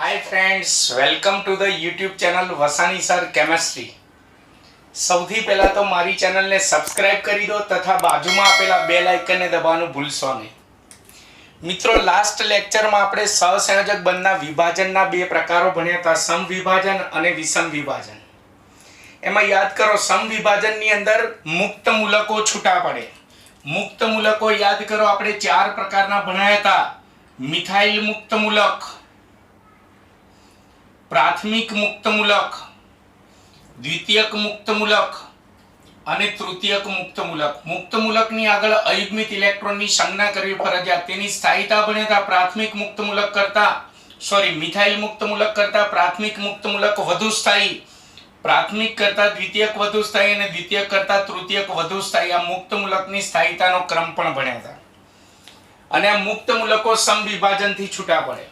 Hi friends, welcome to the YouTube channel Vasani sir chemistry. સૌથી પહેલા તો મારી ચેનલને સબસ્ક્રાઇબ કરી દો તથા બાજુમાં આપેલા બેલ આઇકનને દબાવવાનું ભૂલશો નહીં। મિત્રો, લાસ્ટ લેક્ચરમાં આપણે સહસંયોજક બંધના વિભાજનના બે પ્રકારો ભણ્યા હતા, સમવિભાજન અને વિષમ વિભાજન। એમાં યાદ કરો, સમવિભાજનની અંદર મુક્ત મૂલકો છૂટા પડે। મુક્ત મૂલકો યાદ કરો, આપણે ચાર પ્રકારના ભણ્યા હતા। મિથાઇલ મુક્ત મૂલક, प्राथमिक मुक्त मूलक, द्वितीयक मुक्त मूलक અને તૃતીયક મુક્ત મૂલક। મુક્ત મૂલકની આગળ અયુગ્મિત ઇલેક્ટ્રોનની સંજ્ઞા કરવી ફરજિયાત। તેની સ્થાયીતા ભણ્યા પ્રાથમિક મુક્ત મૂલક કરતા મિથાઇલ મુક્ત મૂલક કરતા પ્રાથમિક મુક્ત મૂલક વધુ સ્થાયી, પ્રાથમિક કરતા દ્વિતીયક વધુ સ્થાયી અને દ્વિતીયક કરતા તૃતીયક વધુ સ્થાયી। આ મુક્ત મૂલકની સ્થાયીતાનો ક્રમ પણ ભણ્યા હતા। અને આ મુક્ત મૂલકો સમવિભાજનથી છૂટા પડે।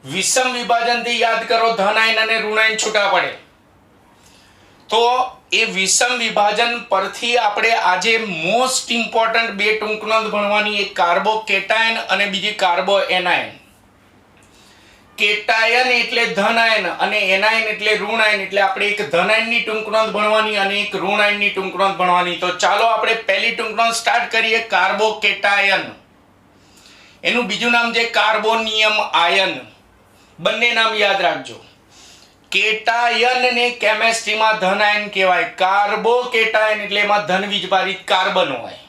विषम विभाजन थी याद करो, धन आयन અને ઋણ આયન છૂટા પડે। તો એ વિષમ વિભાજન પરથી આપણે આજે મોસ્ટ ઇમ્પોર્ટન્ટ બે ટૂંકનોંધ ભણવાની, એક કાર્બો કેટાયન અને બીજી કાર્બો એનાયન। કેટાયન એટલે ધન આયન અને એનાયન એટલે ઋણ આયન, એટલે આપણે એક ધન આયનની ટૂંકનોંધ ભણવાની અને એક ઋણ આયનની ટૂંકનોંધ ભણવાની। તો ચાલો આપણે પહેલી ટૂંકનોંધ સ્ટાર્ટ કરીએ, કાર્બો કેટાયન। એનું બીજું નામ છે કાર્બોનિયમ આયન। બંને નામ યાદ રાખજો। કેટાયન ને કેમિસ્ટ્રીમાં ધન આયન કહેવાય, કાર્બો કેટાયન એટલે એમાં ધન વીજભારિત કાર્બન હોય।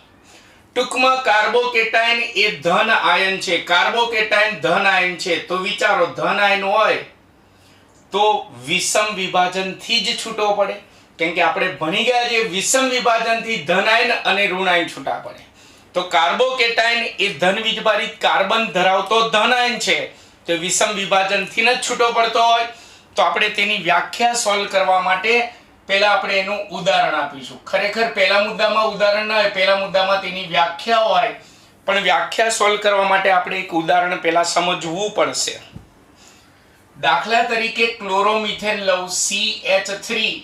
ટૂંકમાં કાર્બો કેટાયન એ ધન આયન છે, કાર્બો કેટાયન ધન આયન છે। તો વિચારો, ધન આયન હોય તો વિષમ વિભાજનથી જ છૂટો પડે, કેમ કે આપણે ભણી ગયા છે વિષમ વિભાજનથી ધન આયન અને ઋણ આયન છૂટા પડે। તો કાર્બો કેટાયન એ ધન વીજભારિત કાર્બન ધરાવતો ધન આયન છે, તો વિષમ વિભાજનથી જ છૂટો પડતો હોય। તો આપણે તેની વ્યાખ્યા સોલ્વ કરવા માટે પહેલા આપણે એનું ઉદાહરણ આપીશું। ખરેખર પહેલા મુદ્દામાં ઉદાહરણ ના હોય, પહેલા મુદ્દામાં તેની વ્યાખ્યા હોય, પણ વ્યાખ્યા સોલ્વ કરવા માટે આપણે એક ઉદાહરણ પહેલા સમજવું પડશે। દાખલા તરીકે ક્લોરોમિથેન લઉં, CH3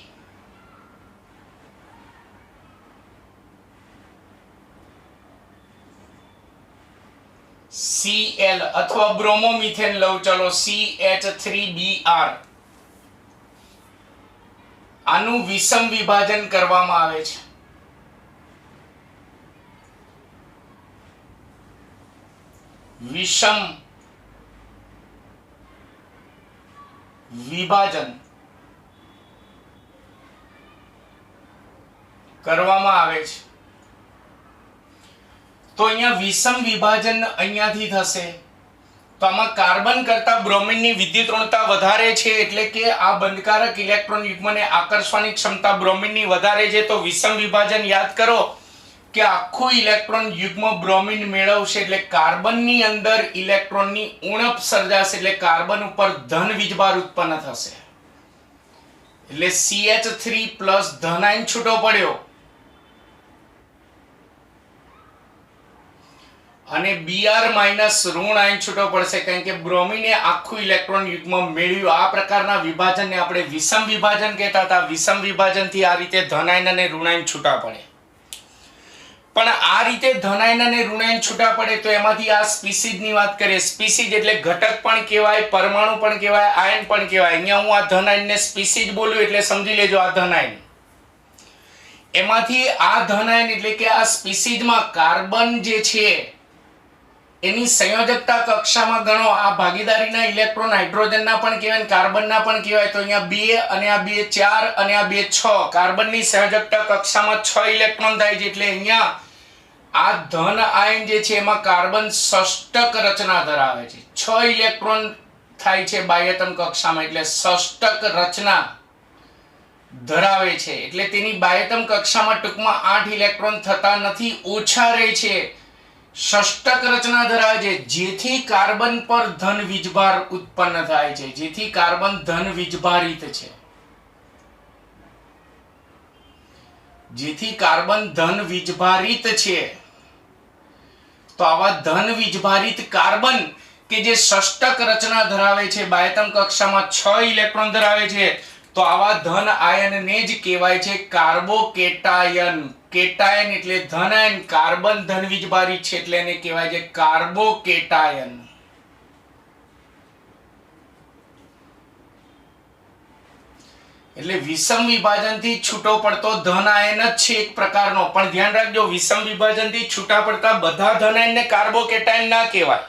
Cl अथवा ब्रोमोमिथेन लो, चलो CH3Br। આનું વિષમ વિભાજન કરવામાં આવે છે। વિષમ વિભાજન કરવામાં આવે છે। તો અહીંયા વિષમ વિભાજન અહીંયાથી થશે। તો આમાં કાર્બન કરતા બ્રોમિનની વિદ્યુત ઋણતા વધારે છે, એટલે કે આ બંધકારક ઇલેક્ટ્રોન યુગ્મને આકર્ષવાની ક્ષમતા બ્રોમિનની વધારે છે। તો વિષમ વિભાજન યાદ કરો કે આખું ઇલેક્ટ્રોન યુગ્મ બ્રોમિન મેળવશે, એટલે કાર્બનની અંદર ઇલેક્ટ્રોનની ઉણપ સર્જાશે, એટલે કાર્બન ઉપર ધન વીજભાર ઉત્પન્ન થશે। એટલે CH3+ ધન આયન છૂટો પડ્યો અને Br- ઋણ આયન છૂટો પડશે, કારણ કે બ્રોમિને આખું ઇલેક્ટ્રોન યુગ્મ મેળવ્યું। આ પ્રકારના વિભાજનને આપણે વિષમ વિભાજન કહેતા હતા। વિષમ વિભાજનથી આ રીતે ધન આયન અને ઋણ આયન છૂટા પડે। પણ આ રીતે ધન આયન અને ઋણ આયન છૂટા પડે તો એમાંથી આ સ્પીસીઝની વાત કરીએ। સ્પીસીઝ એટલે ઘટક પણ કહેવાય, પરમાણુ પણ કહેવાય, આયન પણ કહેવાય। અહીંયા હું આ ધન આયનને સ્પીસીઝ બોલું એટલે સમજી લેજો, આ ધન આયન। એમાંથી આ ધન આયન એટલે કે આ સ્પીસીઝમાં કાર્બન જે છે એની સંયોજકતા કક્ષામાં ગણો, આ ભાગીદારીના ઇલેક્ટ્રોન હાઇડ્રોજનના પણ કહેવાય, કાર્બનના પણ કહેવાય। તો અહીંયા 2 અને આ 2 4 અને આ 2 6, કાર્બનની સંયોજકતા કક્ષામાં 6 ઇલેક્ટ્રોન થાય છે। એટલે અહીંયા આ ધન આયન જે છે એમાં કાર્બન ષષ્ટક રચના ધરાવે છે। 6 ઇલેક્ટ્રોન થાય છે બાહ્યતમ કક્ષામાં, એટલે ષષ્ટક રચના ધરાવે છે। એટલે તેની બાહ્યતમ કક્ષામાં ટૂંકમાં 8 ઇલેક્ટ્રોન થતા નથી, ઓછા રહે છે, ષષ્ટક રચના ધરાવે છે, જેથી કાર્બન પર ધન વીજભાર ઉત્પન્ન થાય છે, જેથી કાર્બન ધન વીજભારિત છે, જેથી કાર્બન ધન વીજભારિત છે। તો આવા ધન વીજભારિત કાર્બન કે જે ષષ્ટક રચના ધરાવે છે, બાહ્યતમ કક્ષામાં 6 ઇલેક્ટ્રોન ધરાવે છે, તો આવા ધન આયનને જ કહેવાય છે કાર્બોકેટાયન। કેટાયન એટલે ધન આયન, કાર્બન ધન વીજભારિત છે એટલે એને કહેવાય છે કાર્બોકેટાયન। એટલે વિષમ વિભાજનથી છૂટો પડતો ધન આયન જ છે એક પ્રકારનો, પણ ધ્યાન રાખજો વિષમ વિભાજનથી છૂટા પડતા બધા ધન આયનને કાર્બોકેટાયન ના કહેવાય.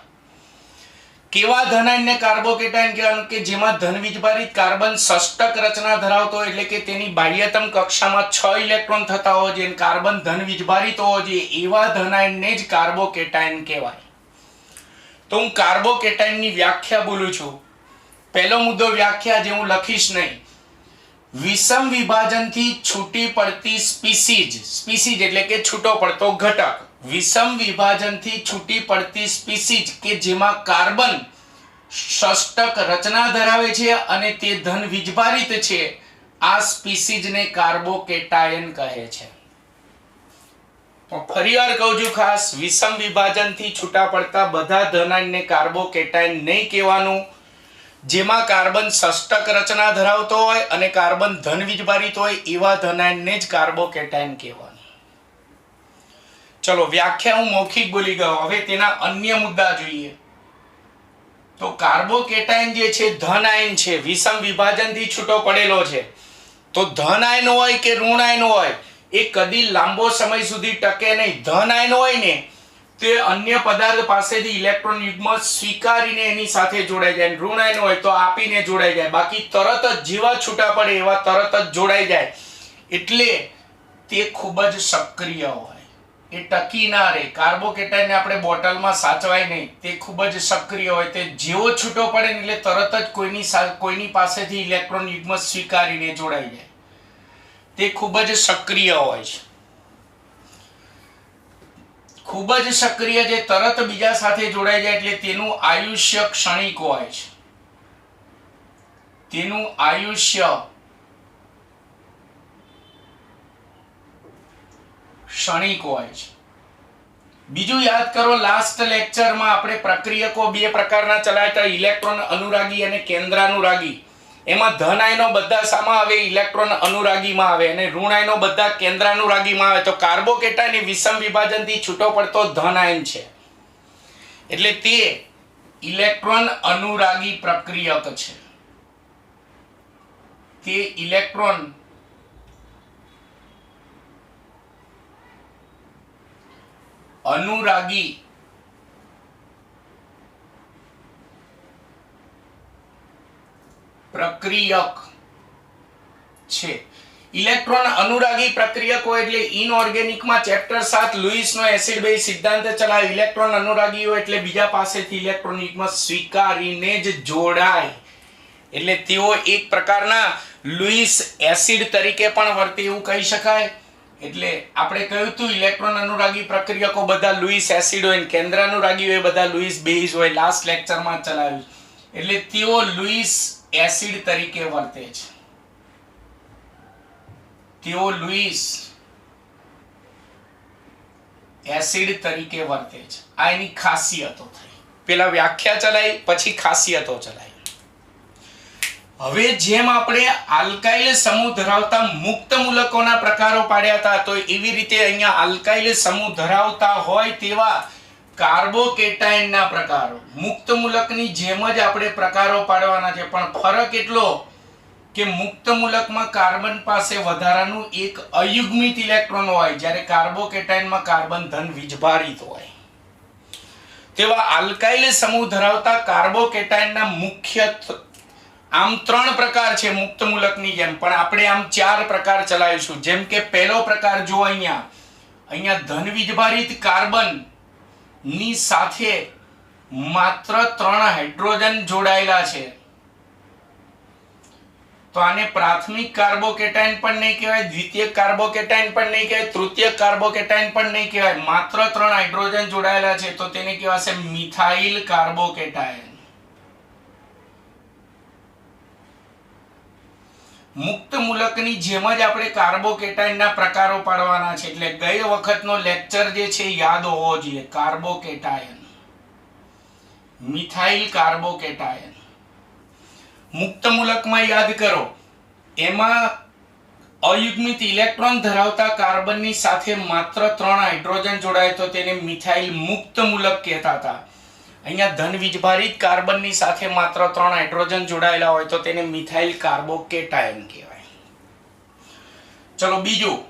કેવા ધન આયનને કાર્બોકેટાયન કહેવાનું કે જેમાં ધન વીજભારિત કાર્બન ષષ્ટક રચના ધરાવતો હોય, એટલે કે તેની બાહ્યતમ કક્ષામાં 6 ઇલેક્ટ્રોન થતા હોય છે, કાર્બન ધન વીજભારિત હોવો જોઈએ, એવા ધન આયનને જ કાર્બોકેટાયન કહેવાય. તો હું કાર્બોકેટાયનની વ્યાખ્યા બોલું છું. પહેલો મુદ્દો વ્યાખ્યા જે હું લખીશ નહીં. વિષમ વિભાજનથી છૂટી પડતી સ્પીસીઝ એટલે કે છૂટો પડતો ઘટક. વિષમ વિભાજનથી છૂટી પડતી સ્પીસીઝ કે જેમાં કાર્બન ષષ્ટક રચના ધરાવે છે અને તે ધન વીજભારિત છે, આ સ્પીસીઝને કાર્બોકેટાયન કહે છે. ફરીવાર કહું છું ખાસ, વિષમ વિભાજનથી છૂટા પડતા બધા ધન આયનને કાર્બોકેટાયન નહીં કહેવાનું. જેમાં કાર્બન ષષ્ટક રચના ધરાવતો હોય અને કાર્બન ધન વીજભારિત હોય એવા ધન આયનને જ કાર્બોકેટાયન કહેવાનું. ચલો વ્યાખ્યા હું મૌખિક બોલી ગયો, હવે તેના અન્ય મુદ્દા જોઈએ. તો કાર્બોકેટાયન જે છે ધન આયન છે, વિષમ વિભાજનથી છૂટો પડેલો છે. તો ધન આયન હોય કે ઋણ આયન હોય એ કદી લાંબો સમય સુધી ટકે નહીં. ધન આયન હોય ને તે અન્ય પદાર્થ પાસેથી ઇલેક્ટ્રોન યુગ્મ સ્વીકારીને એની સાથે જોડાઈ જાય. ઋણ આયન હોય તો આપીને જોડાઈ જાય, બાકી તરત જ જેવા છૂટા પડે એવા તરત જ જોડાઈ જાય. એટલે તે ખૂબ જ સક્રિય હોય, એ ટકી ના રહે. કાર્બોકેટાયનને આપણે બોટલમાં સાચવાય નહીં, તે ખૂબ જ સક્રિય હોય. તે જેવો છૂટો પડે એટલે તરત જ કોઈની પાસેથી ઇલેક્ટ્રોન યુગ્મ સ્વીકારીને જોડાઈ જાય. તે ખૂબ જ સક્રિય હોય છે. ખૂબ જ સક્રિય જે તરત બીજા સાથે જોડાઈ જાય એટલે તેનું આયુષ્ય ક્ષણિક હોય છે. તેનું આયુષ્ય ક્ષણિક હોય છે. બીજું યાદ કરો, લાસ્ટ લેક્ચરમાં આપણે પ્રક્રિયકો બે પ્રકારના ચલાવ્યા હતા, ઇલેક્ટ્રોન અનુરાગી અને કેન્દ્રાનુરાગી. એમાં ધન આયનો બધા શામાં આવે? ઇલેક્ટ્રોન અનુરાગીમાં આવે, અને ઋણ આયનો બધા કેન્દ્રાનુરાગીમાં આવે. તો કાર્બોકેટાયન એ વિષમ વિભાજનથી છૂટો પડતો ધન આયન છે, એટલે તે ઇલેક્ટ્રોન અનુરાગી પ્રક્રિયક છે. તે ઇલેક્ટ્રોન અનુરાગી પ્રક્રિયક છે. ઇલેક્ટ્રોન અનુરાગી પ્રક્રિયકો એટલે ઇનઓર્ગેનિકમાં ચેપ્ટર 7 લુઈસનો એસિડ બેઝ સિદ્ધાંત ચલાવ્યો. ઇલેક્ટ્રોન અનુરાગી હોય એટલે બીજા પાસેથી ઇલેક્ટ્રોન યુગ્મ સ્વીકારીને જ જોડાય, એટલે તેઓ એક પ્રકારના લુઈસ એસિડ તરીકે પણ વર્તે એવું કહી શકાય. એટલે આપણે કહ્યું હતું ઇલેક્ટ્રોન અનુરાગી પ્રક્રિયકો બધા લુઈસ એસિડ હોય, કેન્દ્ર અનુરાગી હોય બધા લુઈસ બેઝ હોય. લાસ્ટ લેક્ચરમાં ચલાવ્યું. એટલે તેઓ લુઈસ એસિડ તરીકે વર્તે છે. તેઓ લુઈસ એસિડ તરીકે વર્તે છે. આ એની ખાસિયતો થઈ. પેલા વ્યાખ્યા ચલાવી, પછી ખાસિયતો ચલાવી. હવે જેમ આપણે આલ્કાઇલ સમૂહ ધરાવતા મુક્ત મૂલકોના પ્રકારો પાડ્યા હતા, તો એવી રીતે અહીંયા આલ્કાઇલ સમૂહ ધરાવતા હોય તેવા કાર્બોકેટાયનના પ્રકારો મુક્ત મૂલકની જેમ જ આપણે પ્રકારો પાડવાના છે. પણ ફરક એટલો કે મુક્ત મૂલકમાં કાર્બન પાસે વધારાનું એક અયુગ્મિત ઇલેક્ટ્રોન હોય, જ્યારે કાર્બોકેટાયનમાં કાર્બન ધન વીજભારિત હોય. તેવા આલ્કાઇલ સમૂહ ધરાવતા કાર્બોકેટાયનના મુખ્ય આમ 3 પ્રકાર છે મુક્ત મૂલકની જેમ, પણ આપણે આમ 4 પ્રકાર ચલાવીશું. જેમ કે પહેલો પ્રકાર જો અહીંયા ધન વીજભારિત કાર્બન ની સાથે માત્ર 3 હાઇડ્રોજન જોડાયેલા છે, તો આને પ્રાથમિક કાર્બોકેટાયન પણ નહીં કહેવાય, દ્વિતીયક કાર્બોકેટાયન પણ નહીં કહેવાય, તૃતીયક કાર્બોકેટાયન પણ નહીં કહેવાય. માત્ર 3 હાઇડ્રોજન જોડાયેલા છે તો તેને કહેવાશે મિથાઇલ કાર્બોકેટાયન. મુક્ત મૂલકની જેમ જ આપણે કાર્બોકેટાયનના પ્રકારો પાડવાના છે. એટલે ગઈ વખતનો લેક્ચર જે છે યાદ હોવો જોઈએ. Carbocation, methyl carbocation. મુક્ત મૂલકમાં યાદ કરો, એમાં અયુગ્મિત ઇલેક્ટ્રોન ધરાવતા કાર્બનની સાથે માત્ર 3 હાઇડ્રોજન જોડાય તો તેને મિથાઇલ મુક્ત મૂલક કહેતા હતા. અહીંયા ધન વીજભારિત કાર્બનની સાથે માત્ર 3 હાઇડ્રોજન જોડાયેલા હોય તો તેને મિથાઇલ કાર્બોકેટાયન કહેવાય. ચલો બીજું,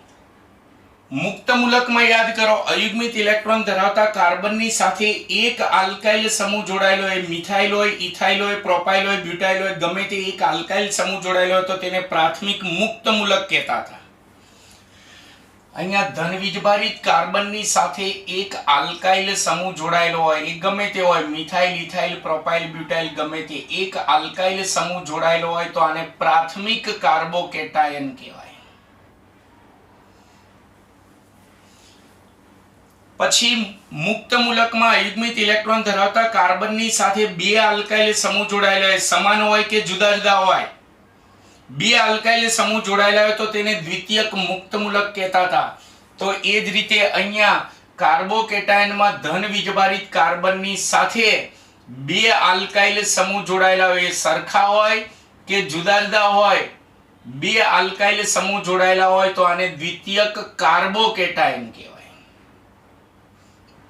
મુક્ત મૂલકમાં યાદ કરો, અયુગ્મિત ઇલેક્ટ્રોન ધરાવતા કાર્બનની સાથે એક આલ્કાઇલ સમૂહ જોડાયેલો હોય, મિથાઇલ હોય, ઇથાઇલ હોય, પ્રોપાઇલ હોય, બ્યુટાઇલ હોય, ગમે તે એક આલ્કાઇલ સમૂહ જોડાયેલો હોય તો તેને પ્રાથમિક મુક્ત મૂલક કહેતા હતા. અહીંયા ધન વીજભારિત કાર્બનની સાથે એક આલ્કાઇલ સમૂહ જોડાયેલો હોય, એ ગમે તે હોય, મિથાઇલ, ઇથાઇલ, પ્રોપાઇલ, બ્યુટાઇલ, ગમે તે એક આલ્કાઇલ સમૂહ જોડાયેલો હોય તો આને પ્રાથમિક કાર્બોકેટાયન કહેવાય. પછી મુક્ત મૂલકમાં અયુગ્મિત ઇલેક્ટ્રોન ધરાવતા કાર્બનની સાથે બે આલ્કાઇલ સમૂહ જોડાયેલા હોય, સમાન હોય કે જુદા જુદા હોય, બે આલ્કાઇલ સમૂહ જોડાયેલા હોય તો તેને દ્વિતીયક મુક્ત મૂલક કહેતા હતા. તો એ જ રીતે અહીંયા કાર્બોકેટાયનમાં ધન વીજભારિત કાર્બનની સાથે બે આલ્કાઇલ સમૂહ જોડાયેલા હોય, સરખા હોય કે જુદા જુદા હોય, બે આલ્કાઇલ સમૂહ જોડાયેલા હોય તો આને દ્વિતીયક કાર્બોકેટાયન કહેવાય.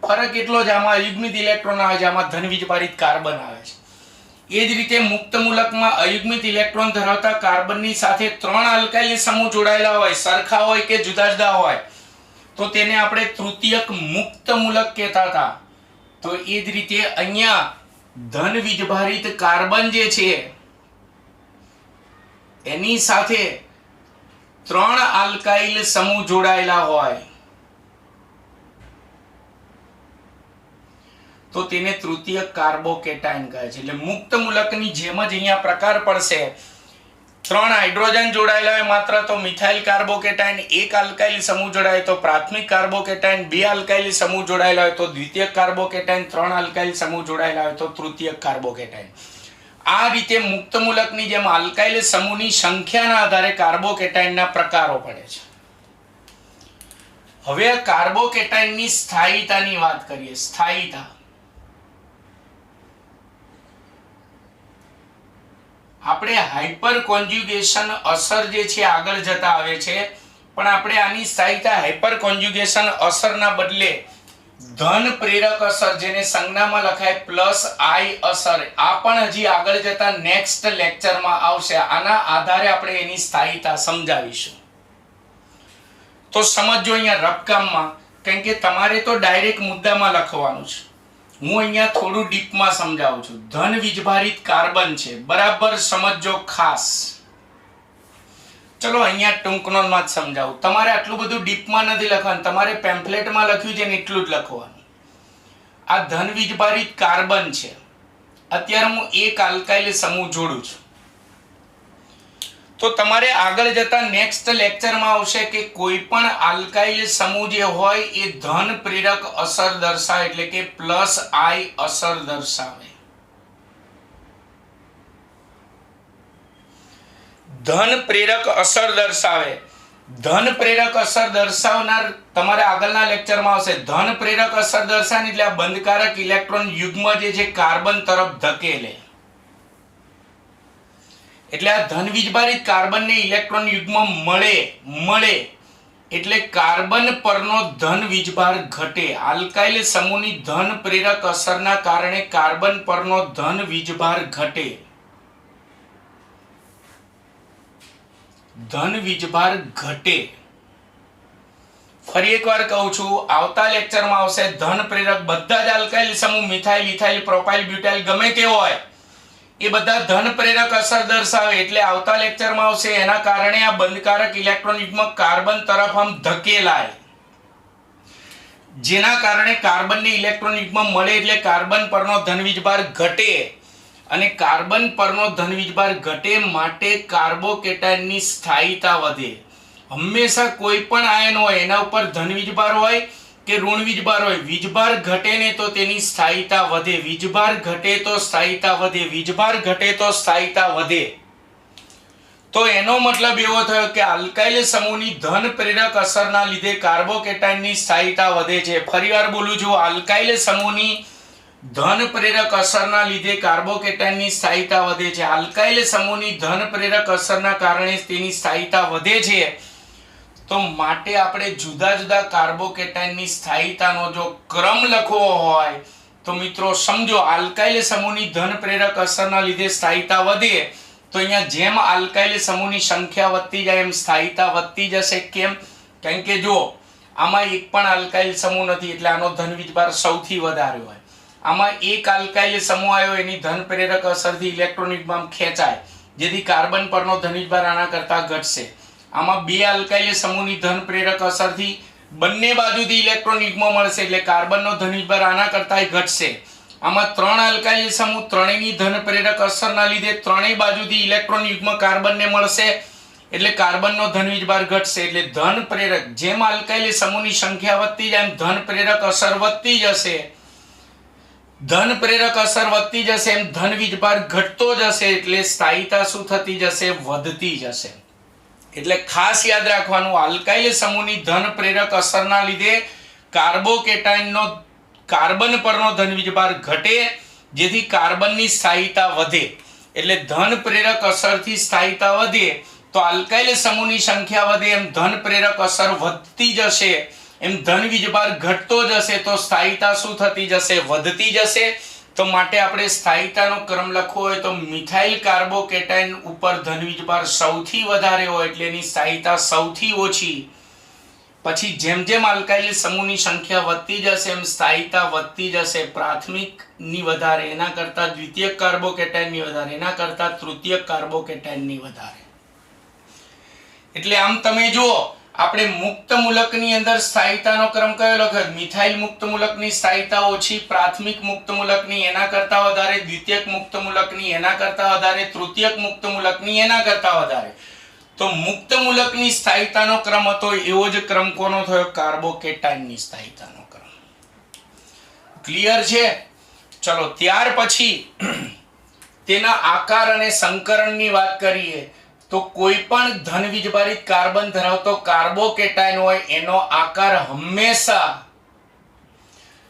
ફરક એટલો જ, આમાં અયુગ્મિત ઇલેક્ટ્રોન આવે છે, આમાં ધન વીજભારિત કાર્બન આવે છે. એ જ રીતે મુક્ત મૂલકમાં અયુગ્મિત ઇલેક્ટ્રોન ધરાવતા કાર્બનની સાથે ત્રણ આલ્કાઇલ સમૂહ જોડાયેલા હોય, સરખા હોય કે જુદા જુદા હોય તો તેને આપણે તૃતીયક મુક્ત મૂલક કહેતા હતા. તો એ જ રીતે અહીંયા ધન વીજભારિત કાર્બન જે છે એની સાથે ત્રણ આલ્કાઇલ સમૂહ જોડાયેલા હોય તો તેને તૃતીયક કાર્બોકેટાયન કહે છે. એટલે મુક્ત મૂલકની જેમ જ અહીંયા પ્રકાર પડશે. ત્રણ હાઇડ્રોજન જોડાયેલા હોય માત્ર તો મિથાઇલ કાર્બોકેટાયન, એક આલ્કાઇલ સમૂહ જોડાય તો પ્રાથમિક કાર્બોકેટાયન, બે આલ્કાઇલ સમૂહ જોડાયેલા હોય તો દ્વિતીયક કાર્બોકેટાયન, ત્રણ આલ્કાઇલ સમૂહ જોડાયેલા હોય તો તૃતીયક કાર્બોકેટાયન. આ રીતે મુક્ત મૂલકની જેમ આલ્કાઇલ સમૂહની સંખ્યાના આધારે કાર્બોકેટાયનના પ્રકારો પડે છે. હવે કાર્બોકેટાયનની સ્થાયીતાની વાત કરીએ. સ્થાયીતા, આપણે હાઇપર કોન્જ્યુગેશન અસર જે છે આગળ જતા આવે છે, પણ આપણે આની સ્થાયીતા હાઇપર કોન્જ્યુગેશન અસરના બદલે ધન પ્રેરક અસર, જેને સંજ્ઞામાં લખાય પ્લસ આઈ અસર, આ પણ હજી આગળ જતા નેક્સ્ટ લેક્ચરમાં આવશે. આના આધારે આપણે એની સ્થાયીતા સમજાવીશું. તો સમજો અહીંયા રફકામમાં, કારણ કે તમારે તો ડાયરેક્ટ મુદ્દામાં લખવાનું છે, હું અહીંયા થોડું ડીપમાં સમજાવું છું. ધન વીજભારિત કાર્બન છે, બરાબર સમજો ખાસ. ચલો અહીંયા ટૂંક નોંધમાં જ સમજાવું. તમારે આટલું બધું ડીપમાં નથી લખવાનું, તમારે પેમ્ફલેટમાં લખ્યું છે ને એટલું જ લખવાનું. આ ધન વીજભારિત કાર્બન છે, અત્યારે હું એક આલ્કાઇલ સમૂહ જોડું છું. તો તમારે આગળ જતા નેક્સ્ટ લેક્ચરમાં આવશે કે કોઈ પણ આલ્કાઇલ સમૂહ જે હોય એ ધન પ્રેરક અસર દર્શાવે, એટલે કે પ્લસ આઈ અસર દર્શાવે. ધન પ્રેરક અસર દર્શાવે. ધન પ્રેરક અસર દર્શાવનાર તમારે આગળના લેક્ચરમાં આવશે. ધન પ્રેરક અસર દર્શાવે એટલે આ બંધકારક ઇલેક્ટ્રોન યુગ્મ જે છે કાર્બન તરફ ધકેલે. એટલે આ ધન વીજભારિત કાર્બનને ઇલેક્ટ્રોન યુગ્મ મળે એટલે કાર્બન પરનો ધન વીજભાર ઘટે. આલ્કાઇલ સમૂહની ધન પ્રેરક અસરના કારણે કાર્બન પરનો ધન વીજભાર ઘટે. ધન વીજભાર ઘટે. ફરી એકવાર કહું છું, આવતા લેક્ચરમાં આવશે ધન પ્રેરક બધા જ આલ્કાઇલ સમૂહ, મિથાઇલ, ઇથાઇલ, પ્રોપાઇલ, બ્યુટાઇલ, ગમે તે હોય એ બધા ધન પ્રેરક અસર દર્શાવે. એટલે આવતા લેક્ચરમાં આવશે એના કારણે આ બંધકારક ઇલેક્ટ્રોન યુગ્મ કાર્બન તરફ આમ ધકેલાય, જેના કારણે કાર્બનને ઇલેક્ટ્રોન યુગ્મ મળે એટલે કાર્બન પરનો ધન વીજભાર ઘટે. અને કાર્બન પરનો ધન વીજભાર ઘટે માટે કાર્બોકેટાયનની સ્થાયીતા વધે. હંમેશા કોઈ પણ આયન હોય એના ઉપર ધન વીજભાર હોય કે ઋણ વીજભાર હોય, વીજભાર ઘટે ને તો તેની સ્થાયીતા વધે, વીજભાર ઘટે તો સ્થાયીતા વધે, વીજભાર ઘટે તો સ્થાયીતા વધે. તો એનો મતલબ એવો થયો કે આલ્કાઇલ સમૂહની ધન પ્રેરક અસરના લીધે કાર્બોકેટાયનની સ્થાયીતા વધે છે. ફરીવાર બોલું છું, આલ્કાઇલ સમૂહની ધન પ્રેરક અસરના લીધે કાર્બોકેટાયનની સ્થાયીતા વધે છે. આલ્કાઇલ સમૂહની ધન પ્રેરક અસરના કારણે તેની સ્થાયીતા વધે છે. તો માટે આપણે જુદા જુદા કાર્બોકેટાયનની સ્થાયીતાનો જો ક્રમ લખવો હોય તો મિત્રો સમજો, આલ્કાઇલ સમૂહની ધન પ્રેરક અસરના લીધે સ્થાયીતા વધે તો અહીંયા જેમ આલ્કાઇલ સમૂહની સંખ્યા વધતી જાય એમ સ્થાયીતા વધતી જશે. કેમ? કારણ કે જો આમાં એક પણ આલ્કાઇલ સમૂહ નથી એટલે આનો ધન વીજભાર સૌથી વધારે હોય. આમાં એક આલ્કાઇલ સમૂહ આવ્યો એની ધન પ્રેરક અસરથી ઇલેક્ટ્રોન યુગ્મ ખેંચાય જેથી કાર્બન પરનો ધન વીજભાર આના કરતા ઘટશે. આમાં બે આલ્કાઇલ સમૂહની ધન પ્રેરક અસરથી બંને બાજુથી ઇલેક્ટ્રોન યુગ્મ મળશે એટલે કાર્બનનો ધન વીજભાર આના કરતા ઘટશે. આમાં ત્રણ આલ્કાઇલ સમૂહ ત્રણેયની ધન પ્રેરક અસરના લીધે ત્રણેય બાજુથી ઇલેક્ટ્રોન યુગ્મ કાર્બનને મળશે એટલે કાર્બનનો ધન વીજભાર ઘટશે. એટલે ધન પ્રેરક જેમ આલ્કાઇલ સમૂહની સંખ્યા વધતી જાય એમ ધન પ્રેરક અસર વધતી જશે. ધન પ્રેરક અસર વધતી જશે એમ ધન વીજભાર ઘટતો જશે એટલે સ્થાયીતા શું થતી જશે? વધતી જશે. એટલે ખાસ યાદ રાખવાનું આલ્કાઇલ સમૂહની ધન પ્રેરક અસરના લીધે કાર્બોકેટાયનનો કાર્બન પરનો ધન વીજભાર ઘટે જેથી કાર્બનની સ્થાયીતા વધે. એટલે ધન પ્રેરક અસરથી સ્થાયીતા વધે તો આલ્કાઇલ સમૂહની સંખ્યા વધે એમ ધન પ્રેરક અસર વધતી જશે એમ ધન વીજભાર ઘટતો જશે તો સ્થાયીતા શું થતી જશે? વધતી જશે. તો માટે આપણે સ્થાયીતાનો ક્રમ લખવો હોય તો મિથાઇલ કાર્બોકેટાયન ઉપર ધન વીજભાર સૌથી વધારે હોય એટલે એની સ્થાયીતા સૌથી ઓછી. પછી જેમ જેમ આલ્કાઇલ સમૂહની સંખ્યા વધતી જશે એમ સ્થાયીતા વધતી જશે. પ્રાથમિકની વધારે એના કરતા દ્વિતીયક કાર્બોકેટાયનની વધારે એના કરતા તૃતીયક કાર્બોકેટાયનની વધારે. એટલે આમ તમે જુઓ આપણે મુક્ત મૂલકની અંદર સ્થાયીતાનો ક્રમ કયો લખ્યો? મિથાઇલ મુક્ત મૂલકની સ્થાયીતા ઓછી, પ્રાથમિક મુક્ત મૂલકની એના કરતા વધારે, દ્વિતીયક મુક્ત મૂલકની એના કરતા વધારે, તૃતીયક મુક્ત મૂલકની એના કરતા વધારે. તો મુક્ત મૂલકની સ્થાયીતાનો ક્રમ હતો એવો જ ક્રમ કોનો થયો? કાર્બોકેટાયનની સ્થાયીતાનો ક્રમ. ક્લિયર છે? ચલો ત્યાર પછી તેના આકાર અને સંકરણની વાત કરીએ તો કોઈ પણ ધન વીજભારિત કાર્બન ધરાવતો કાર્બોકેટાયન હોય એનો આકાર હંમેશા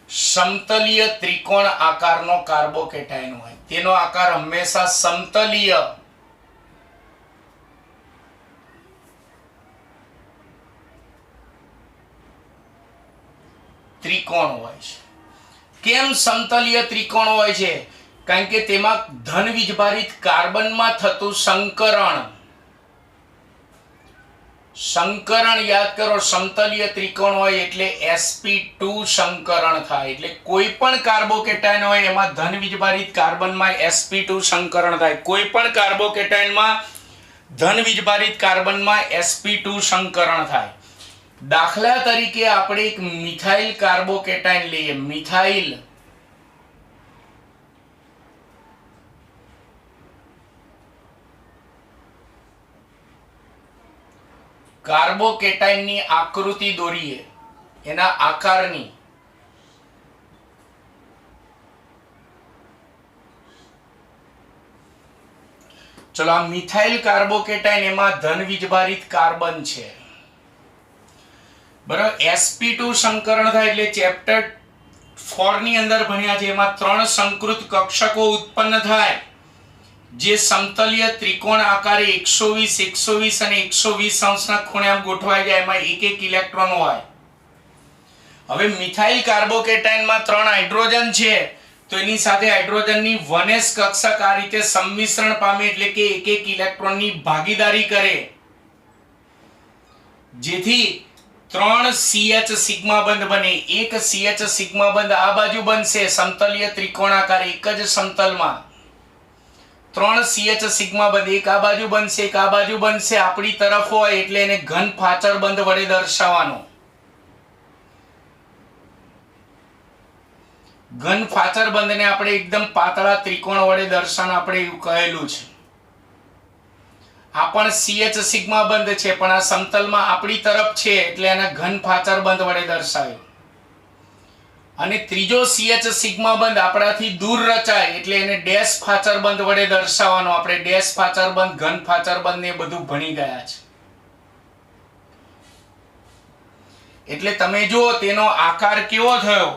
સમતલીય ત્રિકોણ આકારનો કાર્બોકેટાયન હોય. તેનો આકાર હંમેશા સમતલીય ત્રિકોણ હોય છે. કેમ સમતલીય ત્રિકોણ હોય છે? કારણ કે તેમાં ધન વીજભારિત કાર્બનમાં થતું સંકરણ યાદ કરો. સમતલીય ત્રિકોણ હોય એટલે sp2 સંકરણ થાય. એટલે કોઈ પણ કાર્બોકેટાયન હોય એમાં ધન વીજભારિત કાર્બનમાં sp2 સંકરણ થાય. કોઈ પણ કાર્બોકેટાયનમાં ધન વીજભારિત કાર્બનમાં sp2 સંકરણ થાય. દાખલા તરીકે આપણે એક મિથાઇલ કાર્બોકેટાયન લઈએ. મિથાઇલ કાર્બોકેટાયનની આકૃતિ દોરીએ એના આકારની. ચલો આ મિથાઇલ કાર્બોકેટાયન એમાં ધન વીજભારિત કાર્બન છે બરાબર. sp2 સંકરણ થાય એટલે ચેપ્ટર 4 ની અંદર ભણ્યા છે એમાં 3 સંકૃત કક્ષકો ઉત્પન્ન થાય જે સમતલીય ત્રિકોણ આકારે 120 અને 120 અંશના ખૂણે આમ ગોઠવાઈ જાય. એમાં એક એક ઇલેક્ટ્રોન હોય. હવે મિથાઇલ કાર્બોકેટાયનમાં 3 હાઇડ્રોજન છે તો એની સાથે હાઇડ્રોજનની 1s કક્ષક આ રીતે સંમિશ્રણ પામે એટલે કે એક એક ઇલેક્ટ્રોનની ભાગીદારી કરે જેથી 3 CH સિગ્મા બંધ બને. એક CH સિગ્મા બંધ આ બાજુ બનશે સમતલીય ત્રિકોણાકાર એક જ સમતલમાં. 3 CH સિગ્મા બંધ એક આ બાજુ બનશે એક આ બાજુ બનશે. આપણી તરફ હોય એટલે એને ઘન ફાચર બંધ વડે દર્શાવવાનો. ઘન ફાચર બંધને આપણે એકદમ પાતળા ત્રિકોણ વડે દર્શાવવાનું આપણે એવું કહેલું છે. આ પણ CH સિગ્મા બંધ છે પણ આ સમતલમાં આપણી તરફ છે એટલે એને ઘન ફાચર બંધ વડે દર્શાવ્યું. અને ત્રીજો CH સિગ્મા બંધ આપણાથી દૂર રચાય એટલે એને ડેશ ફાચર બંધ વડે દર્શાવવાનો. આપણે ડેશ ફાચર બંધ ઘન ફાચર બંધ ને બધું ભણી ગયા છે. એટલે તમે જુઓ તેનો આકાર કેવો થયો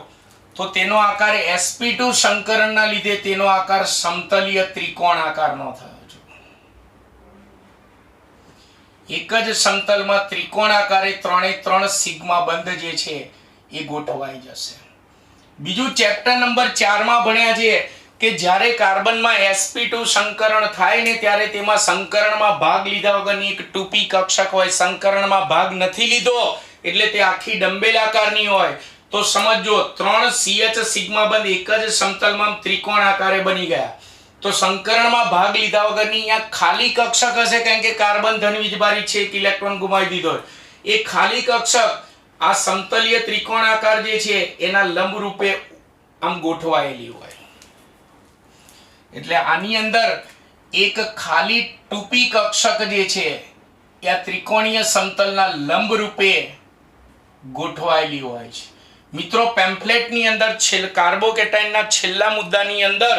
તો તેનો આકાર sp2 સંકરણના લીધે તેનો આકાર સમતલીય ત્રિકોણ આકારનો થયો. એક જ સમતલમાં ત્રિકોણ આકારે 3 સિગ્મા બંધ જે છે એ ગોઠવાઈ જશે. બીજું ચેપ્ટર નંબર 4 માં ભણ્યા છે કે જ્યારે કાર્બનમાં sp2 સંકરણ થાય ને ત્યારે તેમાં સંકરણમાં ભાગ લીધા વગરની એક 2p કક્ષક હોય, સંકરણમાં ભાગ નથી લીધો એટલે તે આખી ડંબેલ આકારની હોય, તો સમજો 3 CH સિગ્મા બંધ એક જ સમતલમાં ત્રિકોણ આકારે બની ગયા. તો સંકરણમાં ભાગ લીધા વગરની અહીંયા ખાલી કક્ષક હશે, કારણ કે કાર્બન ધન વીજભારિત છે, એક ઇલેક્ટ્રોન ગુમાવી દીધો. એ ખાલી કક્ષક આ સમતલીય ત્રિકોણાકાર જે છે એના લંબ રૂપે આમ ગોઠવાયેલી હોય. એટલે આની અંદર એક ખાલી 2p કક્ષક જે છે એ આ ત્રિકોણીય સમતલના લંબ રૂપે ગોઠવાયેલી હોય છે. મિત્રો, પેમ્ફલેટની અંદર કાર્બોકેટાઇનના છેલ્લા મુદ્દાની અંદર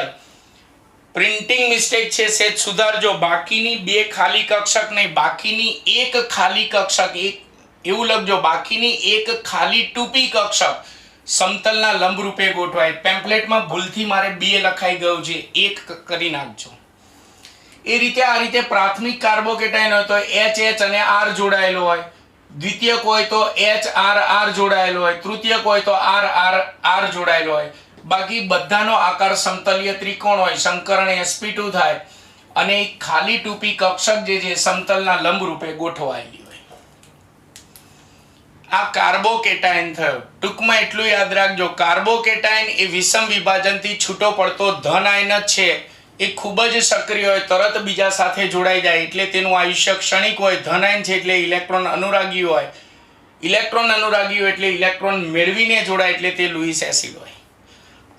પ્રિન્ટિંગ મિસ્ટેક છે, સેજ સુધારજો. બાકીની બે ખાલી કક્ષક નહીં, બાકીની એક ખાલી કક્ષક, એવું લખજો, બાકીની એક ખાલી 2p કક્ષક સમતલના લંબ રૂપે ગોઠવાય. પેમ્ફલેટમાં ભૂલથી મારે 2 લખાઈ ગયું છે, 1 કરી નાખજો. એ રીતે આ રીતે પ્રાથમિક કાર્બોકેટાઇન હોય તો HH અને R જોડાયેલો હોય, દ્વિતીયક હોય તો HRR જોડાયેલો હોય, તૃતીયક હોય તો RRR જોડાયેલો હોય. બાકી બધાનો આકાર સમતલીય ત્રિકોણ હોય, સંકરણ sp2 થાય અને ખાલી 2p કક્ષક જે છે સમતલના લંબ રૂપે ગોઠવાયેલી હોય. આ કાર્બોકેટાઇન થયો. ટૂંકમાં એટલું યાદ રાખજો, કાર્બોકેટાઇન એ વિષમ વિભાજનથી છૂટો પડતો ધન આયન જ છે. એ ખૂબ જ સક્રિય હોય, તરત બીજા સાથે જોડાઈ જાય એટલે તેનું આયુષ્ય ક્ષણિક હોય. ધન આયન છે એટલે ઇલેક્ટ્રોન અનુરાગી હોય, ઇલેક્ટ્રોન અનુરાગી હોય એટલે ઇલેક્ટ્રોન મેળવીને જોડાય એટલે તે લુઈસ એસિડ હોય.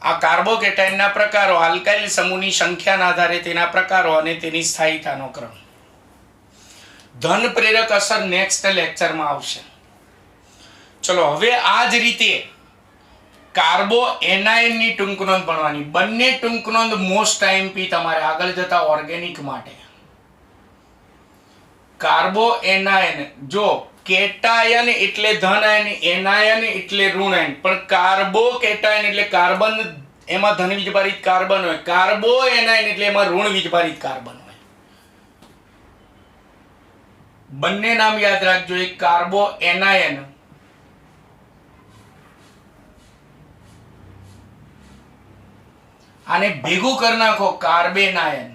આ કાર્બોકેટાઇનના પ્રકારો, આલ્કાઇલ સમૂહની સંખ્યાના આધારે તેના પ્રકારો અને તેની સ્થાયીતાનો ક્રમ. ધન પ્રેરક અસર નેક્સ્ટ લેક્ચરમાં આવશે. ચલો, હવે આ જ રીતે કાર્બો એનાયનની ટૂંક નોંધ ભણવાની. બંને ટૂંક નોંધ મોસ્ટ આઈએમપી તમારે આગળ જતા ઓર્ગેનિક માટે. કાર્બો એનાયન, જો કેટાયન એટલે ધન આયન, એનાયન એટલે ઋણ આયન, પણ કાર્બો કેટાયન એટલે કાર્બન, એમાં ધન વીજભારિત કાર્બન હોય. કાર્બો એનાયન એટલે એમાં ઋણ વીજભારિત કાર્બન હોય. બંને નામ યાદ રાખજો. એક કાર્બો એનાયન આને ભેગું કરી નાખો, કાર્બેનાયન.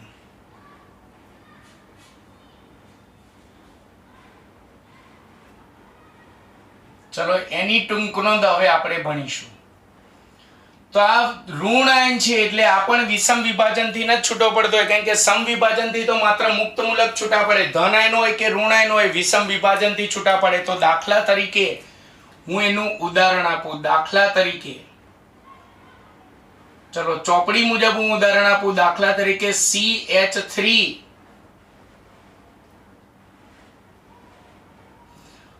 ચલો, એની ટૂંક નોંધ હવે આપણે ભણીશું. તો આ ઋણ આયન છે એટલે આ પણ વિષમ વિભાજનથી જ છૂટો પડતો હોય, કારણ કે સમ વિભાજનથી તો માત્ર મુક્ત મૂલક છૂટા પડે. ધન આયન હોય કે ઋણ આયન હોય, વિષમ વિભાજનથી છૂટા પડે. તો દાખલા તરીકે હું એનું ઉદાહરણ આપું. દાખલા તરીકે, ચલો ચોપડી મુજબ હું ઉદાહરણ આપું. દાખલા તરીકે CH3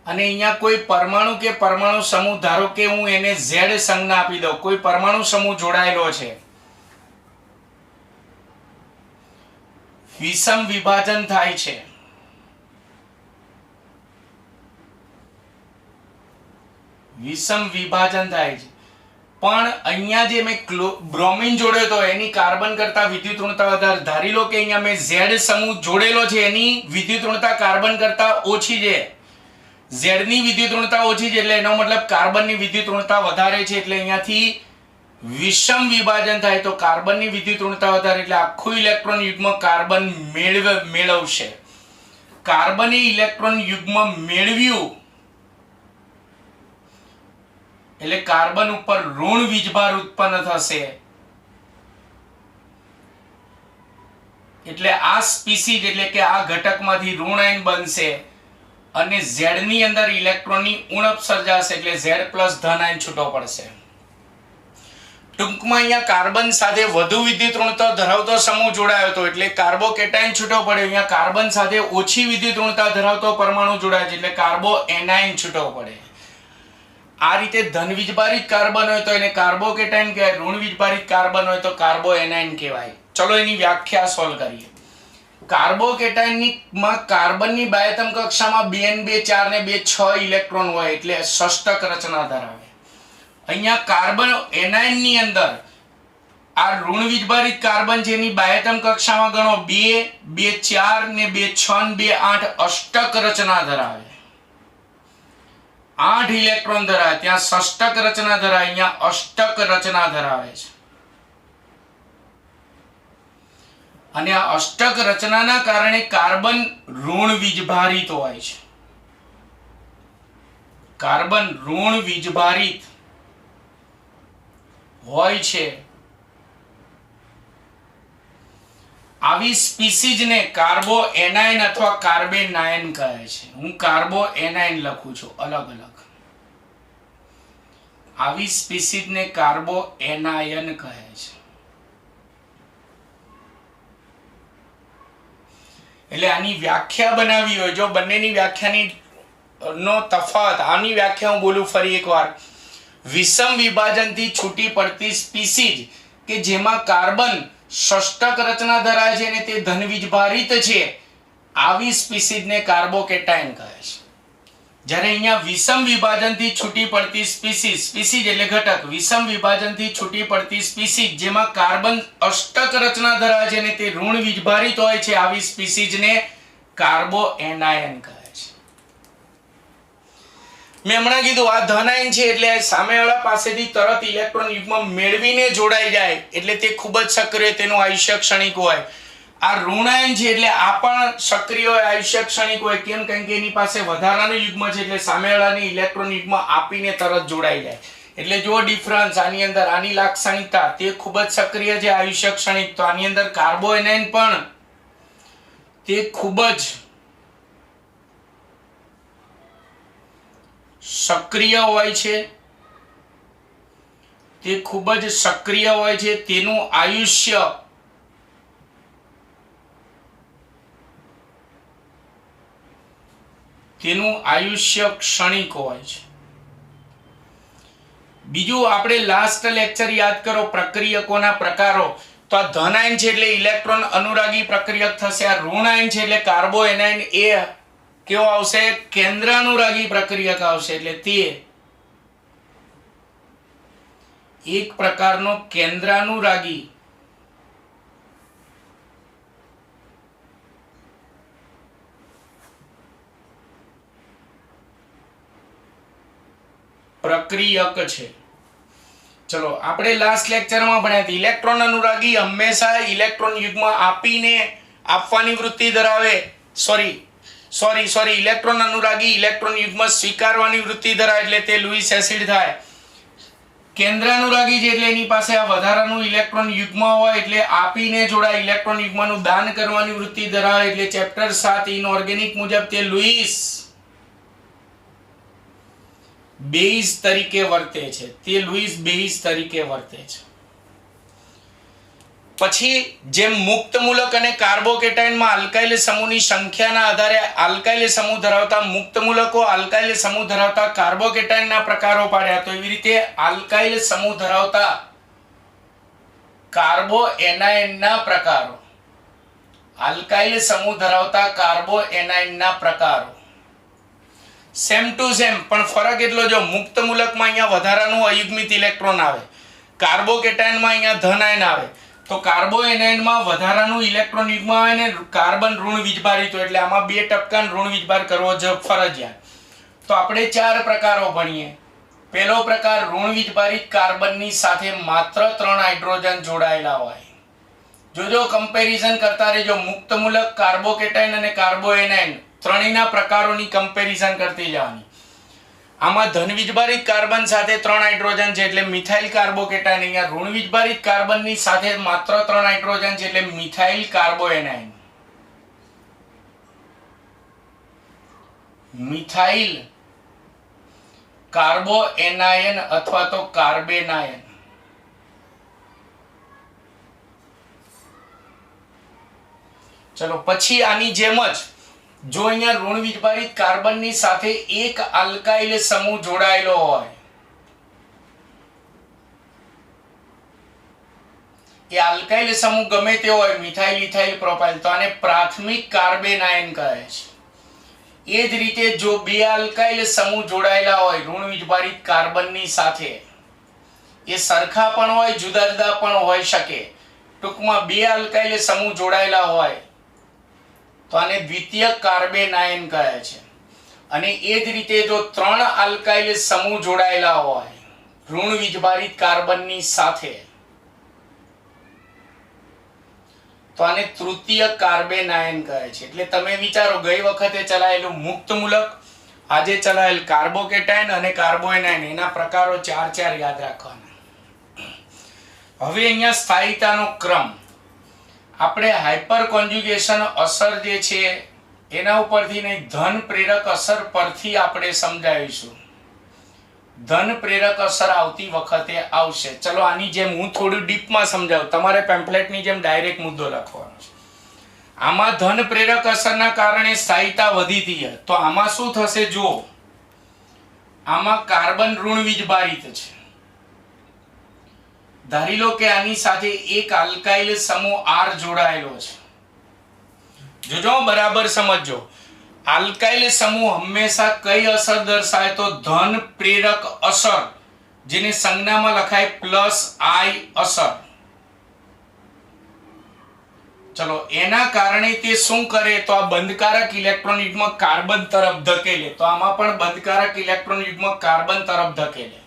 અને અહીંયા કોઈ પરમાણુ કે પરમાણુ સમૂહ, ધારો કે હું એને Z સંજ્ઞા આપી દઉં, કોઈ પરમાણુ સમૂહ જોડાયેલો છે, વિષમ વિભાજન થાય છે. વિષમ વિભાજન થાય છે, પણ અહીંયા જે મેં બ્રોમિન જોડ્યો તો એની કાર્બન કરતા વિદ્યુત ઋણતા વધારે. ધારી લો કે અહીંયા મેં Z સમૂહ જોડેલો છે, એની વિદ્યુત ઋણતા કાર્બન કરતા ઓછી છે. Z ની વિદ્યુત ઋણતા ઓછી છે એટલે એનો મતલબ કાર્બનની વિદ્યુત ઋણતા વધારે છે, એટલે અહીંયાથી વિષમ વિભાજન થાય. તો કાર્બનની વિદ્યુત ઋણતા વધારે એટલે આખું ઇલેક્ટ્રોન યુગ્મ કાર્બન મેળવશે. કાર્બને ઇલેક્ટ્રોન યુગ્મ મેળવ્યું એટલે કાર્બન ઉપર ઋણ વીજભાર ઉત્પન્ન થશે. એટલે આ સ્પીસીઝ એટલે કે આ ઘટકમાંથી ઋણ આયન બનશે અને Z ની અંદર ઇલેક્ટ્રોનની ઉણપ સર્જાશે એટલે Z+ ધન આયન છૂટો પડશે. ટૂંકમાં અહીંયા કાર્બન સાથે વધુ વિદ્યુત ઋણતા ધરાવતો સમૂહ જોડાયો હતો એટલે કાર્બોકેટાઇન છૂટો પડ્યો. અહીંયા કાર્બન સાથે ઓછી વિદ્યુત ઋણતા ધરાવતો પરમાણુ જોડાય છે એટલે કાર્બો એનાયન છૂટો પડે. આ રીતે ધન વીજભારિત કાર્બન હોય તો એને કાર્બોકેટાઇન કહેવાય, ઋણ વીજભારિત કાર્બન હોય તો કાર્બો એનાયન કહેવાય. ચલો એની વ્યાખ્યા સોલ્વ કરીએ. કાર્બોકેટાઇનની માં કાર્બનની બાહ્યતમ કક્ષામાં 2n2 4 ને 2 6 ઇલેક્ટ્રોન હોય એટલે ષષ્ટક રચના ધરાવે. અહીંયા કાર્બન એનાયનની અંદર આ ઋણ વીજભારિત કાર્બન જેની બાહ્યતમ કક્ષામાં ગણો 2 2 4 ને 2 6 ને 2 8 અષ્ટક રચના ધરાવે. 8 ઇલેક્ટ્રોન ધરાવે, ત્યાં ષષ્ટક રચના ધરાવે, અહીંયા અષ્ટક રચના ધરાવે છે. અને આ અષ્ટક રચનાના કારણે કાર્બન ઋણ વીજભારિત હોય છે. કાર્બન ઋણ વીજભારિત હોય છે. આવી સ્પીસીઝને કાર્બો એનાયન અથવા કાર્બેનાયન કહે છે. હું કાર્બો એનાયન લખું છું અલગ અલગ. આવી સ્પીસીઝને કાર્બો એનાયન કહે છે. એટલે આની વ્યાખ્યા બનાવી હોય, જો બંનેની વ્યાખ્યાની નો તફાવત, આની વ્યાખ્યા હું બોલું ફરી એકવાર. વિષમ વિભાજનથી છૂટી પડતી સ્પીસીઝ કે જેમાં કાર્બન ષષ્ટક રચના ધરાવે છે અને તે ધન વીજભારિત છે, આવી સ્પીસીઝને કાર્બોકેટાયન કહે છે. જ્યારે અહીંયા વિષમ વિભાજનથી છૂટી પડતી સ્પીસીઝ એટલે ઘટક, વિષમ વિભાજનથી છૂટી પડતી સ્પીસીઝ જેમાં કાર્બન અષ્ટક રચના ધરાવે છે અને તે ઋણ વીજભારિત હોય છે, આવી સ્પીસીઝને કાર્બોએનાયન કહે છે. મેં હમણાં કીધું આ ધન આયન છે એટલે સામેવાળા પાસેથી તરત ઇલેક્ટ્રોન યુગ્મ મેળવીને જોડાઈ જાય એટલે તે ખૂબ જ સક્રિય, તેનું આયુષ્ય ક્ષણિક હોય. આ ઋણ આયન છે એટલે આ પણ સક્રિય હોય, આયુષ્ય ક્ષણિક હોય. કેમ? કારણ કે એની પાસે વધારાનું યુગ્મ છે એટલે સામેવાળાની ઇલેક્ટ્રોન યુગ્મ આપીને તરત જોડાઈ જાય. એટલે જો ડિફરન્સ આની અંદર, આની લાક્ષણિકતા તે ખૂબ જ સક્રિય છે, આયુષ્ય ક્ષણિક. તો આની અંદર કાર્બોએનાયન પણ તે ખૂબ જ સક્રિય હોય છે. તે ખૂબ જ સક્રિય હોય છે. તેનું આયુષ્ય ક્ષણિક હોય છે. બીજું આપણે લાસ્ટ લેક્ચર યાદ કરો, પ્રક્રિયકોના પ્રકારો. તો આ ધન આયન છે એટલે ઇલેક્ટ્રોન અનુરાગી પ્રક્રિયક થશે. આ ઋણ આયન છે એટલે કાર્બોએનાયન એ કેવો આવશે? કેન્દ્ર અનુરાગી પ્રક્રિયક આવશે. એટલે તે એક પ્રકારનો કેન્દ્ર અનુરાગી પ્રક્રિયક છે. ચલો આપણે લાસ્ટ લેક્ચરમાં ભણ્યા હતા ઇલેક્ટ્રોન અનુરાગી હંમેશા ઇલેક્ટ્રોન યુગ્મ આપવાની વૃત્તિ ધરાવે. સોરી ઇલેક્ટ્રોન અનુરાગી ઇલેક્ટ્રોન યુગ્મ સ્વીકારવાની વૃત્તિ ધરાવે એટલે તે લુઈસ એસિડ થાય. કેન્દ્ર અનુરાગી છે એટલે એની પાસે આ વધારાનું ઇલેક્ટ્રોન યુગ્મ હોય એટલે આપીને જોડાય, ઇલેક્ટ્રોન યુગ્મનું દાન કરવાની વૃત્તિ ધરાવે એટલે ચેપ્ટર 7 ઇનઓર્ગેનિક મુજબ તે લુઈસ બેઝ તરીકે વર્તે છે. તે લુઈસ બેઝ તરીકે વર્તે છે. પછી જેમ મુક્ત મૂલક અને કાર્બોકેટાયનમાં આલ્કાઇલ સમૂહની સંખ્યાના આધારે આલ્કાઇલ સમૂહ ધરાવતા મુક્ત મૂલકો, આલ્કાઇલ સમૂહ ધરાવતા કાર્બોકેટાયનના પ્રકારો પાડ્યા. તો એવી રીતે આલ્કાઇલ સમૂહ ધરાવતા કાર્બોએનાયનના પ્રકારો, આલ્કાઇલ સમૂહ ધરાવતા કાર્બોએનાયનના પ્રકારો સેમ ટુ સેમ, પણ ફરક એટલો જો મુક્ત મૂલકમાં અહીંયા વધારાનું અયુગ્મિત ઇલેક્ટ્રોન આવે, કાર્બોકેટાયનમાં અહીંયા ધન આયન આવે. તો કાર્બોએનાયનમાં વધારાનું ઇલેક્ટ્રોન યુગ્મ આવે ને કાર્બન ઋણ વીજભારિત હોય એટલે આમાં 2% ઋણ વીજભાર કરવો ફરજિયાત. તો આપણે 4 પ્રકારો ભણીએ. પહેલો પ્રકાર ઋણ વીજભારિત કાર્બનની સાથે માત્ર 3 હાઇડ્રોજન જોડાયેલા હોય. જો કમ્પેરિઝન કરતા રહેજો, મુક્ત મૂલક, કાર્બોકેટાયન અને કાર્બોએનાયન ત્રણેયના પ્રકારોની કમ્પેરિઝન કરતી જવાની. આમાં ધન વીજભારિત કાર્બન સાથે 3 હાઇડ્રોજન છે એટલે મિથાઇલ કાર્બોકેટાયન. અહીંયા ઋણ વીજભારિત કાર્બનની સાથે માત્ર 3 હાઇડ્રોજન છે એટલે મિથાઇલ કાર્બોએનાયન. મિથાઇલ કાર્બોએનાયન અથવા તો કાર્બેનાયન. ચલો પછી આની જેમ જ જો અહીંયા ઋણ વીજભારિત કાર્બનની સાથે એક આલ્કાઇલ સમૂહ જોડાયેલો હોય, એ આલ્કાઇલ સમૂહ ગમે તે હોય, મિથાઇલ, ઇથાઇલ, પ્રોપાઇલ, તો આને પ્રાથમિક કાર્બેનાયન કહે છે. એ જ રીતે જો 2 આલ્કાઇલ સમૂહ જોડાયેલા હોય ઋણ વીજભારિત કાર્બનની સાથે, એ સરખા પણ હોય, જુદા જુદા પણ હોઈ શકે. ટૂંકમાં 2 આલ્કાઇલ સમૂહ જોડાયેલા હોય તો આને દ્વિતીયક કાર્બેનાયન કહે છે. અને એ જ રીતે જો 3 આલ્કાઇલ સમૂહ જોડાયેલા હોય ઋણ વીજભારિત કાર્બનની સાથે તો આને તૃતીય કાર્બન આયન કહે છે. એટલે તમે વિચારો ગઈ વખતે ચલાયેલું મુક્ત મૂલક, આજે ચલાયેલ કાર્બોકેટાયન અને કાર્બોએનાયન, એના પ્રકારો 4 યાદ રાખવાના. હવે અહીંયા સ્થાયીતાનો ક્રમ આપણે હાઇપર કોન્જ્યુગેશન અસર જે છે એના ઉપરથી નહીં, ધન પ્રેરક અસર પરથી આપણે સમજાવીશું. ધન પ્રેરક અસર આવતી વખતે આવશે. ચલો આની જેમ હું થોડું ડીપમાં સમજાવું, તમારે પેમ્પલેટની જેમ ડાયરેક્ટ મુદ્દો લખવાનો છે. આમાં ધન પ્રેરક અસરના કારણે સ્થાયીતા વધી છે, તો આમાં શું થશે? જો આમાં કાર્બન ઋણ વીજભારિત છે, ધારી લો કે આની સાથે એક આલ્કાઇલ સમૂહ R જોડાયેલો છે. જોજો બરાબર સમજજો. આલ્કાઇલ સમૂહ હંમેશા કઈ અસર દર્શાવે? તો ધન પ્રેરક અસર, જેને સંજ્ઞામાં લખાય +I અસર. ચલો એના કારણે તે શું કરે? તો આ બંધકારક ઇલેક્ટ્રોન યુગ્મ કાર્બન તરફ ધકેલે. તો આમાં પણ બંધકારક ઇલેક્ટ્રોન યુગ્મ કાર્બન તરફ ધકેલે.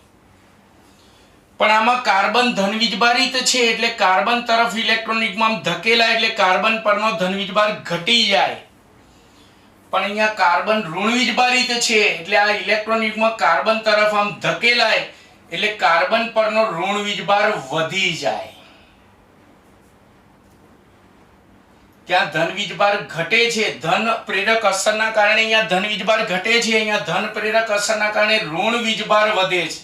પણ આમાં કાર્બન ધન વીજભારિત છે, એટલે કાર્બન તરફ ઇલેક્ટ્રોન યુગ્મ ધકેલાય એટલે કાર્બન પરનો ધન વીજભાર ઘટી જાય. પણ અહીંયા કાર્બન ઋણ વીજભારિત છે, એટલે આ ઇલેક્ટ્રોન યુગ્મ કાર્બન તરફ આમ ધકેલાય એટલે કાર્બન પરનો ઋણ વીજભાર વધી જાય. ત્યાં ધન વીજભાર ઘટે છે. ધન પ્રેરક અસરના કારણે અહીંયા ધન વીજભાર ઘટે છે, અહીંયા ધન પ્રેરક અસરના કારણે ઋણ વીજભાર વધે છે.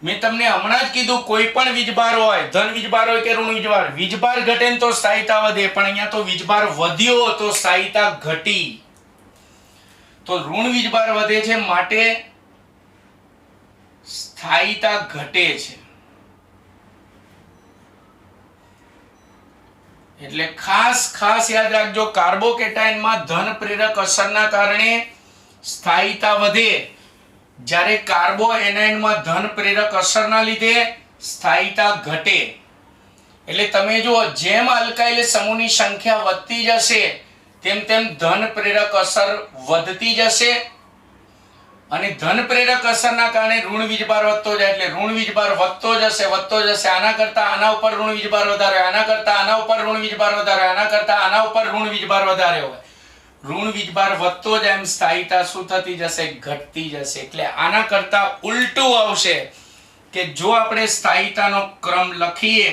મેં તમને હમણાં જ કીધું, કોઈ પણ વીજભાર હોય, ધન વીજભાર હોય કે ઋણ વીજભાર, વીજભાર ઘટે ને તો સ્થાયીતા વધે, પણ અહીંયા તો વીજભાર વધ્યો તો સ્થાયીતા ઘટી. તો ઋણ વીજભાર વધે છે માટે સ્થાયીતા ઘટે છે. એટલે ખાસ યાદ રાખજો, કાર્બોકેટાયનમાં ધન પ્રેરક અસરના કારણે સ્થાયીતા વધે, જ્યારે કાર્બોએનાયનમાં ધન પ્રેરક અસરના લીધે સ્થાયીતા ઘટે. એટલે તમે જુઓ, જેમ આલ્કાઇલ સમૂહની સંખ્યા વધતી જશે તેમ તેમ ધન પ્રેરક અસર વધતી જશે, અને ધન પ્રેરક અસરના કારણે ઋણ વીજભાર વધતો જાય. એટલે ઋણ વીજભાર વધતો જશે. આના કરતા આના ઉપર ઋણ વીજભાર વધારે, આના કરતા આના ઉપર ઋણ વીજભાર વધારે, આના કરતા આના ઉપર ઋણ વીજભાર વધારે હોય. ઋણ વીજભાર વધતો જાય એમ સ્થાયીતા શું થતી જશે? ઘટતી જશે. એટલે આના કરતા ઉલટું આવશે કે જો આપણે સ્થાયીતાનો ક્રમ લખીએ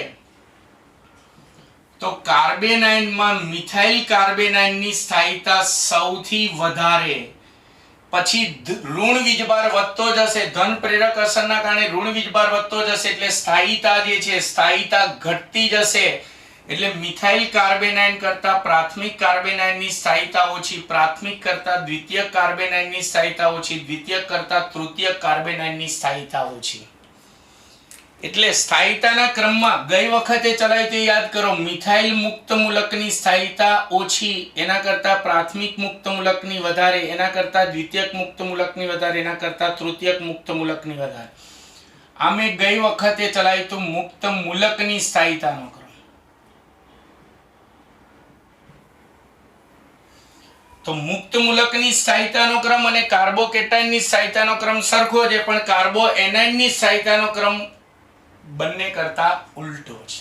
તો કાર્બેનાયનમાં મિથાઇલ કાર્બેનાયનની સ્થાયીતા સૌથી વધારે, પછી ઋણ વીજભાર વધતો જશે, ધન પ્રેરક અસરના કારણે ઋણ વીજભાર વધતો જશે, એટલે સ્થાયીતા જે છે સ્થાયીતા ઘટતી જશે. એટલે મિથાઇલ કાર્બેનાયન કરતા પ્રાથમિક કાર્બેનાયનની સ્થાયીતા ઓછી, પ્રાથમિક કરતા દ્વિતીયક કાર્બેનાયનની સ્થાયીતા ઓછી, દ્વિતીયક કરતા તૃતીયક કાર્બેનાયનની સ્થાયીતા ઓછી. એટલે સ્થાયીતાના ક્રમમાં ગઈ વખતે ચલાવી તે યાદ કરો, મિથાઇલ મુક્ત મૂલકની સ્થાયીતા ઓછી, એના કરતા પ્રાથમિક મુક્ત મૂલકની વધારે, એના કરતા દ્વિતીયક મુક્ત મૂલકની વધારે, એના કરતા તૃતીયક મુક્ત મૂલકની વધારે. આમે ગઈ વખતે ચલાવી તો મુક્ત મૂલકની સ્થાયીતાનો ક્રમ. તો મુક્ત મૂલકની સ્થાયીતાનો ક્રમ અને કાર્બોકેટાયનની સ્થાયીતાનો ક્રમ સરખો છે, પણ કાર્બોએનાયનની સ્થાયીતાનો ક્રમ બંને કરતા ઉલટો છે.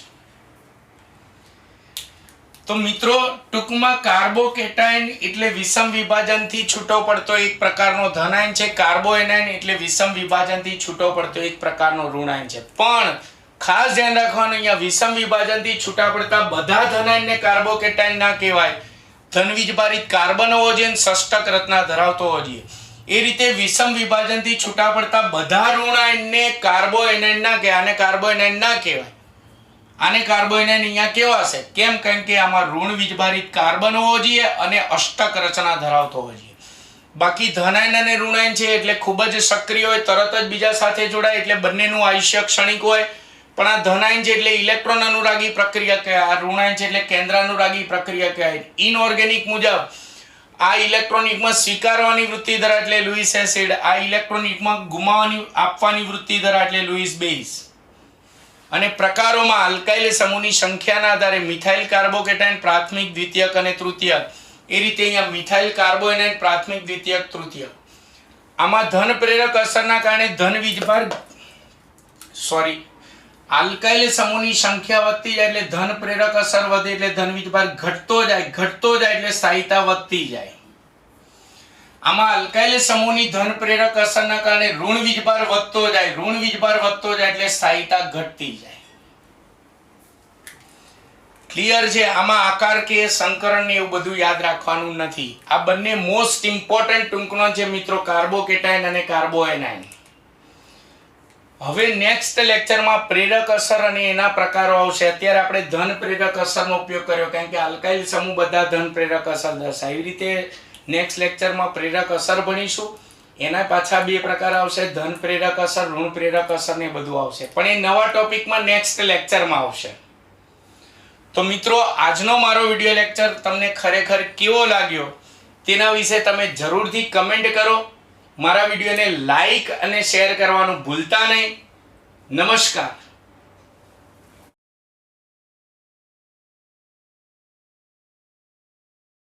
તો મિત્રો ટૂંકમાં કાર્બોકેટાયન એટલે વિષમ વિભાજનથી છૂટો પડતો એક પ્રકારનો ધનાયન છે, કાર્બોએનાયન એટલે વિષમ વિભાજનથી છૂટો પડતો એક પ્રકારનો ઋણાયન છે. પણ ખાસ ધ્યાન રાખવાનું, અહીંયા વિષમ વિભાજનથી છૂટા પડતા બધા ધનાયનને કાર્બોકેટાયન ના કહેવાય. ધન વીજભારિત કાર્બન હોવો જોઈએ, ષષ્ટક રચના ધરાવતો હોવો જોઈએ. એ રીતે વિષમ વિભાજનથી છૂટા પડતા બધા ઋણાયનને કાર્બોએનાયન ના કહેવાય, આને કાર્બોએનાયન ના કહેવાય. આને કાર્બોએનાયન અહીંયા કહેવાશે. કેમ? કારણ કે આમાં ઋણ વીજભારિત કાર્બન હોવો જોઈએ અને અષ્ટક રચના ધરાવતો હોવો જોઈએ. બાકી ધનાયન અને ઋણાયન છે એટલે ખૂબ જ સક્રિય હોય, તરત જ બીજા સાથે જોડાય, એટલે બંનેનું આયુષ્ય ક્ષણિક હોય. પણ આ ધનાયન છે એટલે ઇલેક્ટ્રોન અનુરાગી પ્રક્રિયા કહેવાય, આ ઋણાયન છે એટલે કેન્દ્ર અનુરાગી પ્રક્રિયા કહેવાય. ઇનઓર્ગેનિક મુજબ આ ઇલેક્ટ્રોન યુગ્મ સ્વીકારવાની વૃત્તિ ધરાવે એટલે લુઈસ એસિડ, આ ઇલેક્ટ્રોન યુગ્મ ગુમાવવાની આપવાની વૃત્તિ ધરાવે એટલે લુઈસ બેઝ. અને પ્રકારોમાં આલ્કાઇલ સમૂહની સંખ્યાના આધારે મિથાઇલ કાર્બોકેટાયન પ્રાથમિક, દ્વિતીયક અને તૃતીયક. એ રીતે અહીંયા મિથાઇલ કાર્બોએનાયન પ્રાથમિક, દ્વિતીયક, તૃતીયક. આમાં ધન પ્રેરક અસરના કારણે ધન વીજભાર આલ્કાઇલ સમૂહની સંખ્યા વધતી જાય એટલે ધન પ્રેરક અસર વધે એટલે ધન વીજભાર ઘટતો જાય એટલે સ્થાયીતા વધતી જાય. આમાં આલ્કાઇલ સમૂહની ધન પ્રેરક અસરના કારણે ઋણ વીજભાર વધતો જાય એટલે સ્થાયીતા ઘટતી જાય. ક્લિયર છે? આમાં આકાર કે સંકરણ ને એવું બધું યાદ રાખવાનું નથી. આ બંને મોસ્ટ ઇમ્પોર્ટન્ટ ટૂંકનો છે મિત્રો, કાર્બોકેટાયન અને કાર્બોએનાયન. હવે નેક્સ્ટ લેક્ચરમાં પ્રેરક અસર અને એના પ્રકારો આવશે. અત્યારે આપણે ધન પ્રેરક અસરનો ઉપયોગ કર્યો કારણ કે આલ્કાઇલ સમૂહ બધા ધન પ્રેરક અસર દર્શાવે. એવી રીતે નેક્સ્ટ લેક્ચરમાં પ્રેરક અસર ભણીશું. એના પાછા બે પ્રકાર આવશે, ધન પ્રેરક અસર, ઋણ પ્રેરક અસર ને બધું આવશે, પણ એ નવા ટોપિકમાં નેક્સ્ટ લેક્ચરમાં આવશે. તો મિત્રો, આજનો મારો વિડિયો લેક્ચર તમને ખરેખર કેવો લાગ્યો તેના વિશે તમે જરૂરથી કમેન્ટ કરો. મારા વિડિયોને લાઈક અને શેર કરવાનું ભૂલતા નહીં. નમસ્કાર.